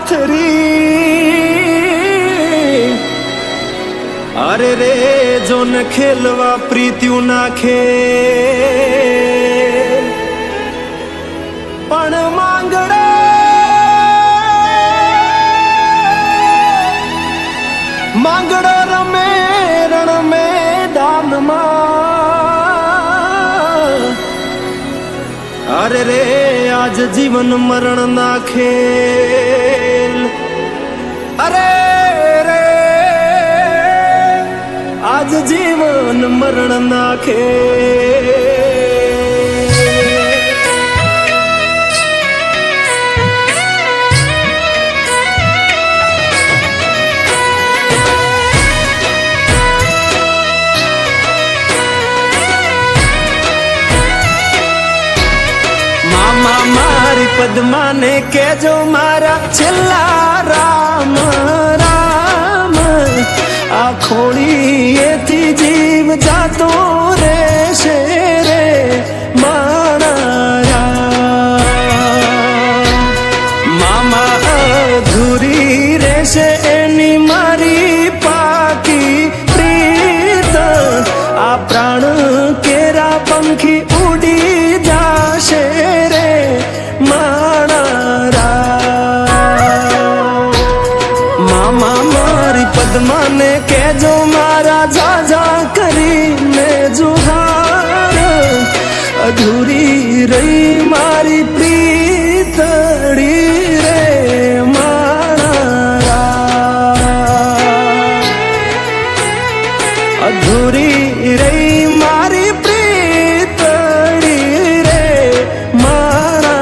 પાથરી અરે રે જોન ખેલવા પ્રીત્યું નાખે પણ માંગડે માંગડો રમે રણ મેદાનમાં અરે રે આજ જીવન મરણ ના ખેલ અરે રે આજ જીવન મરણ ના ખેલ મારી પદ્માને કેજો મારા છેલ્લા રામ રામ આ ખોળીએથી જીવ જાતો રહેશે રે મારા મામા અધૂરી રહેશે એની મારી પાકી પ્રીત આ પ્રાણ કેરા પંખી ઉડી જાશે રે મામા મારી પદ્માને કેજો મારા જાજા કરીને જુહાર અધૂરી રહી મારી પ્રીતડી રે મારા અધૂરી રહી મારી પ્રીતડી રે મારા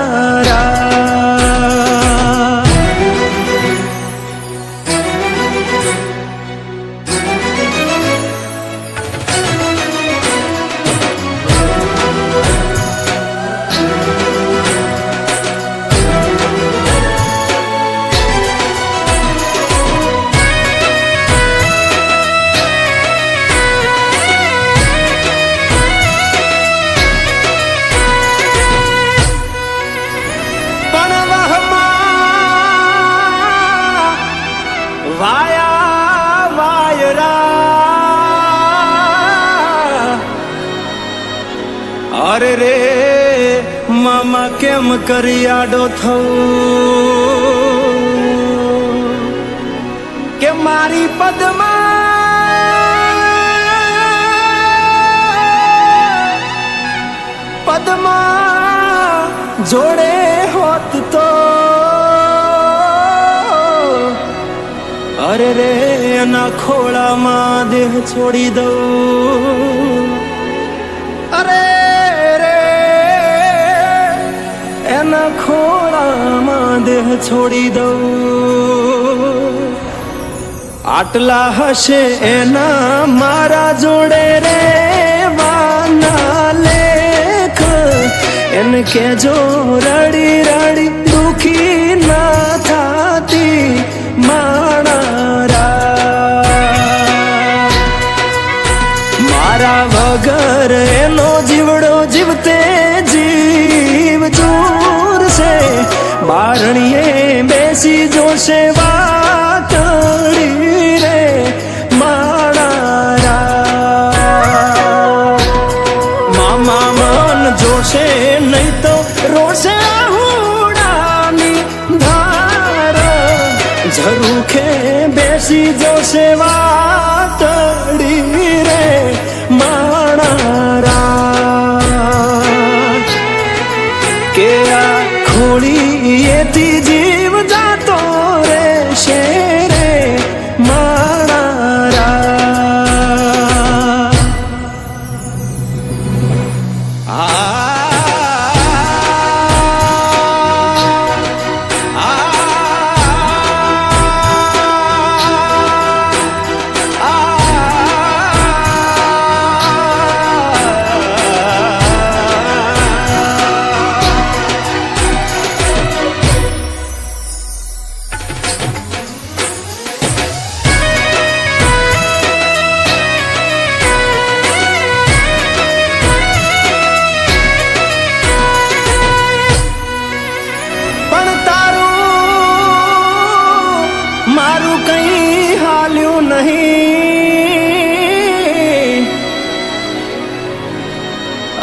વાયા વાયરા અરે રે મામા કેમ કરી આડો થવું કે મારી પદ્મા જોડે હોત તો અરે રે એના ખોળામાં દેહ છોડી દઉં અરે રે એના ખોળામાં દેહ છોડી દઉં આટલા હશે એના મારા જોડે રે વાના લેખ એને કેજો રડી રડી દુખી ના થાતી મારા વગર એનો જીવડો જીવતે જીવ ચૂરશે બારણીએ બેસી જોશે વાતડી રે મારા મામા મન જોશે નહીં તો રોશે હુડાની ધાર ઝરૂખે બેસી જોશે વાતડી રે મારા કે આ ખોળીએથી જીવ જાતો રહેશે રે મારા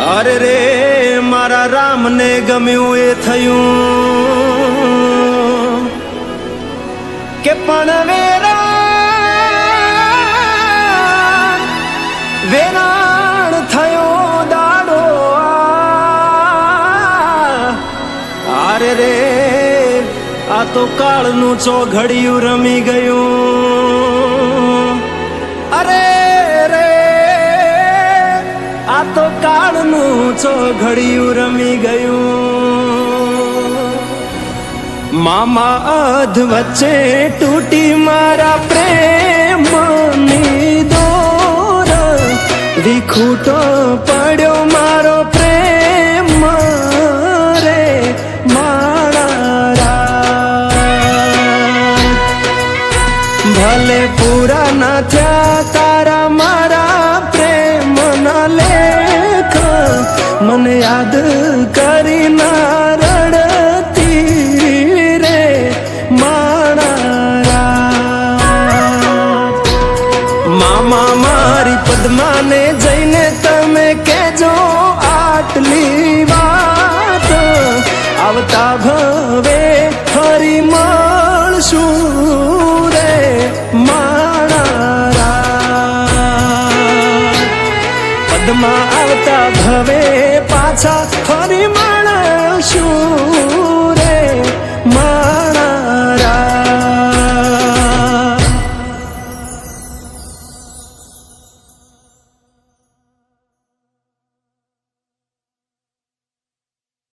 અરે રે મારા રામને ગમ્યું એ થયું કે પણ વેરાણ થયો દાડો અરે રે આ તો કાળનું ચોઘડિયું રમી ગયું અરે રે આ તો કાળનું ચોઘડિયું રમી ગયું મામા અધ વચ્ચે તૂટી મારા પ્રેમની દોર વિખૂટો પડ્યો મારો પ્રેમ રે મારા ભલે પૂરા ના થયા તારા મારા પ્રેમ ના લેખ મને યાદ કરી ના રડતી રે મારા મામા મારી પદ્માને જઈને તમે કેજો આટલી વાત આવતા ભવે ફરી મળશું રે મારા પદ્મા આવતા ભવે પાછા